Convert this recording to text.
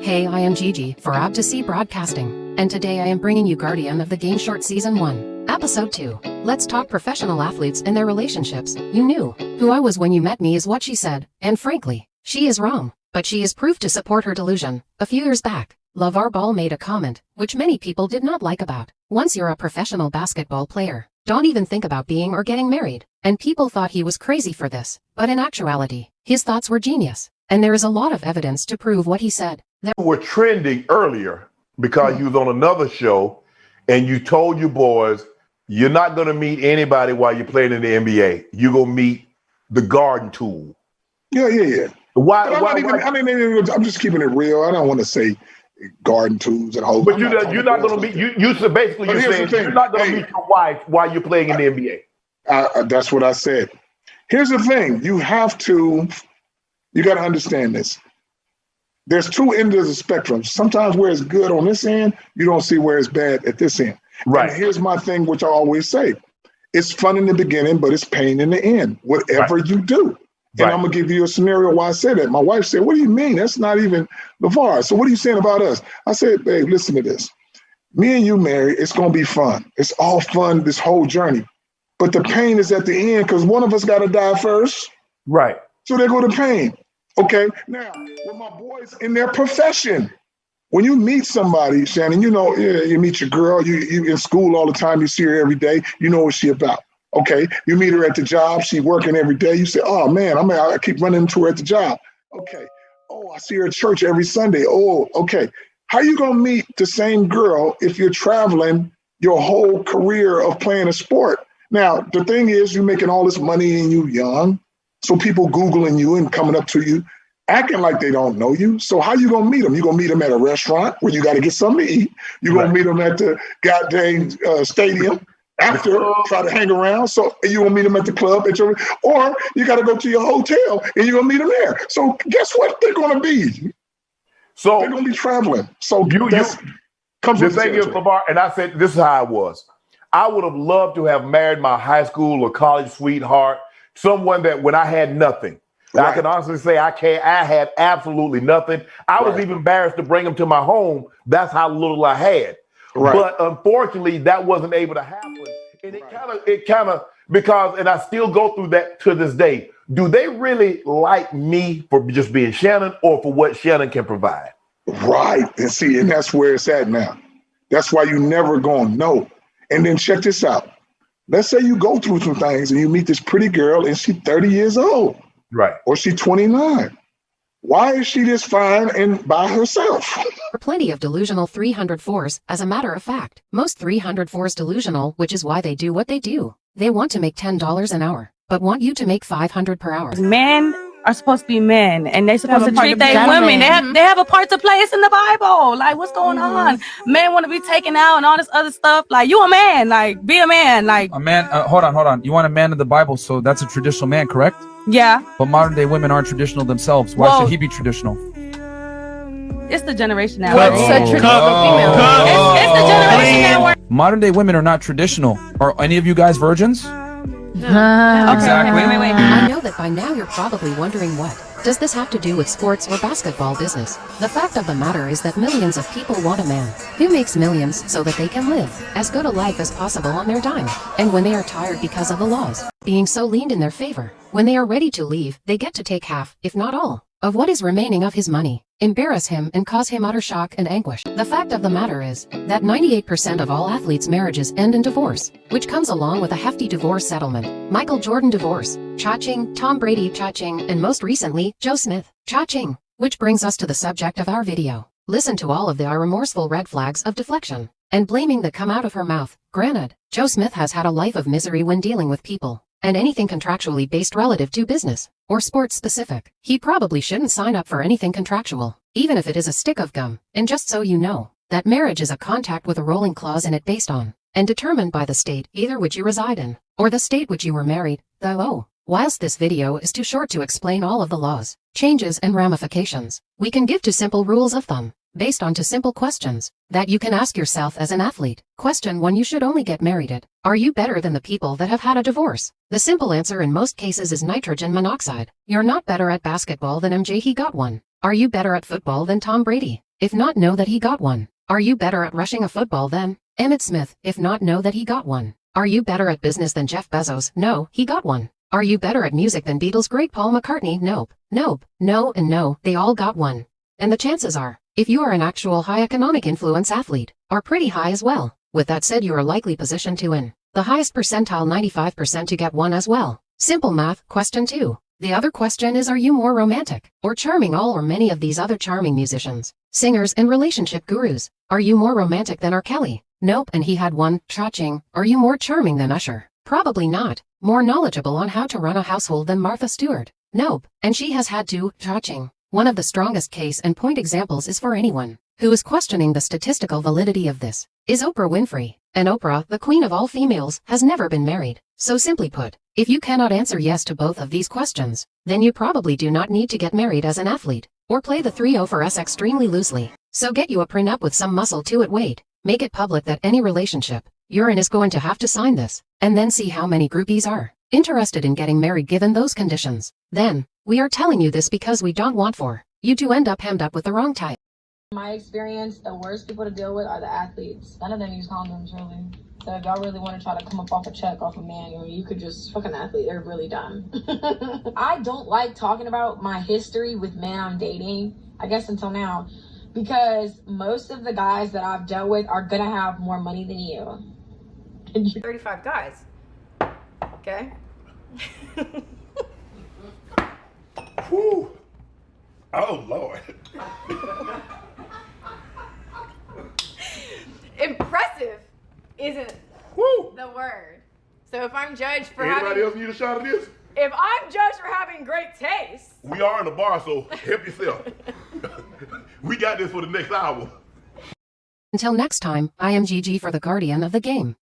Hey, I am Gigi for AB2C Broadcasting, and today I am bringing you Guardian of the Game Short Season 1, Episode 2. Let's talk professional athletes and their relationships. You knew who I was when you met me is what she said, and frankly, she is wrong, but she is proof to support her delusion. A few years back, LeVar Ball made a comment, which many people did not like about. Once you're a professional basketball player, don't even think about being or getting married. And people thought he was crazy for this, but in actuality, his thoughts were genius. And there is a lot of evidence to prove what he said. Were trending earlier because you was on another show and you told your boys, you're not going to meet anybody while you're playing in the NBA. You're going to meet the garden tool. Yeah. Why? I'm just keeping it real. I don't want to say garden tools and whole. But you're not going to meet. You so basically you're saying you're not going to meet your wife while you're playing in the NBA. That's what I said. Here's the thing: you got to understand this. There's two ends of the spectrum. Sometimes where it's good on this end, you don't see where it's bad at this end. Right. And here's my thing, which I always say: it's fun in the beginning, but it's pain in the end. Whatever you do. And I'm going to give you a scenario why I say that. My wife said, what do you mean? That's not even LeVar. So what are you saying about us? I said, babe, listen to this. Me and you married, it's going to be fun. It's all fun, this whole journey. But the pain is at the end because one of us got to die first. Right. So they go to pain. Okay. Now, with my boys in their profession, when you meet somebody, Shannon, you meet your girl, you in school all the time, you see her every day, you know what she about. Okay, you meet her at the job, she working every day. You say, oh man, I keep running into her at the job. Okay, oh, I see her at church every Sunday. Oh, okay. How you gonna meet the same girl if you're traveling your whole career of playing a sport? Now, the thing is, you're making all this money and you young, so people Googling you and coming up to you, acting like they don't know you. So how you gonna meet them? You gonna meet them at a restaurant where you gotta get something to eat. You gonna meet them at the goddamn stadium. After, try to hang around. So you gonna meet them at the club, or you got to go to your hotel and you're gonna meet them there. So guess what? They're gonna be. So they're gonna be traveling. So the thing is, LeVar, and I said this is how I was. I would have loved to have married my high school or college sweetheart, someone that when I had nothing. Right. I can honestly say I had absolutely nothing. I was even embarrassed to bring them to my home. That's how little I had. Right. But unfortunately, that wasn't able to happen. And it kind of, because, and I still go through that to this day. Do they really like me for just being Shannon or for what Shannon can provide? Right. And that's where it's at now. That's why you never gonna know. And then check this out. Let's say you go through some things and you meet this pretty girl and she's 30 years old. Right. Or she's 29. Why is she this fine and by herself? Plenty of delusional 304s, as a matter of fact. Most 304s delusional, which is why they do what they do. They want to make $10 an hour, but want you to make $500 per hour. Men are supposed to be men, and they're supposed to treat their women. They have a part to play. It's in the Bible. Like, what's going on? Men want to be taken out and all this other stuff. Like, you a man. Like, be a man. Like a man. Hold on. You want a man in the Bible, so that's a traditional man, correct? Yeah. But modern day women aren't traditional themselves. Why should he be traditional? It's the generation now. What's a traditional female? It's the generation now. Modern day women are not traditional. Are any of you guys virgins? Exactly. Wait. I know that by now you're probably wondering what does this have to do with sports or basketball business? The fact of the matter is that millions of people want a man who makes millions so that they can live as good a life as possible on their dime. And when they are tired because of the laws being so leaned in their favor, when they are ready to leave, they get to take half, if not all, of what is remaining of his money, embarrass him and cause him utter shock and anguish. The fact of the matter is that 98% of all athletes' marriages end in divorce, which comes along with a hefty divorce settlement. Michael Jordan divorce, cha-ching, Tom Brady cha-ching, and most recently, Joe Smith, cha-ching. Which brings us to the subject of our video. Listen to all of the remorseful red flags of deflection and blaming that come out of her mouth. Granted, Joe Smith has had a life of misery when dealing with people, and anything contractually based relative to business or sports specific. He probably shouldn't sign up for anything contractual, even if it is a stick of gum. And just so you know, that marriage is a contract with a rolling clause in it based on and determined by the state either which you reside in or the state which you were married, though. Whilst this video is too short to explain all of the laws, changes and ramifications, we can give two simple rules of thumb based on two simple questions that you can ask yourself as an athlete. Question 1: you should only get married at, are you better than the people that have had a divorce? The simple answer in most cases is nitrogen monoxide. You're not better at basketball than MJ, he got one. Are you better at football than Tom Brady? If not, know that he got one. Are you better at rushing a football than Emmitt Smith? If not, know that he got one. Are you better at business than Jeff Bezos? No, he got one. Are you better at music than Beatles great Paul McCartney? Nope. Nope. No and no, they all got one. And the chances are, if you are an actual high economic influence athlete, are pretty high as well. With that said, you are likely positioned to win. The highest percentile 95% to get one as well. Simple math. Question 2. The other question is, are you more romantic or charming all or many of these other charming musicians, singers, and relationship gurus? Are you more romantic than R. Kelly? Nope, and he had one. Cha-ching. Are you more charming than Usher? Probably not. More knowledgeable on how to run a household than Martha Stewart? Nope, and she has had two. Cha-ching. One of the strongest case in point examples is for anyone who is questioning the statistical validity of this is Oprah Winfrey. And Oprah, the queen of all females, has never been married. So simply put, if you cannot answer yes to both of these questions, then you probably do not need to get married as an athlete, or play the 3-0 for S extremely loosely. So get you a prenup with some muscle to it. Wait, make it public that any relationship you're in is going to have to sign this, and then see how many groupies are interested in getting married given those conditions. Then, we are telling you this because we don't want for you to end up hemmed up with the wrong type. My experience, the worst people to deal with are the athletes. None of them use condoms, really. So if y'all really want to try to come up off a check off a man, you could just fuck an athlete. They're really dumb. I don't like talking about my history with men I'm dating, I guess until now, because most of the guys that I've dealt with are gonna have more money than you. 35 guys. Okay? Whew. Oh, Lord. Impressive isn't Woo. the word. So if I'm judged for Anybody else need a shot of this? if I'm judged for having great taste, We are in the bar, so help yourself. We got this for the next hour. Until next time, I am Gigi for the Guardian of the Game.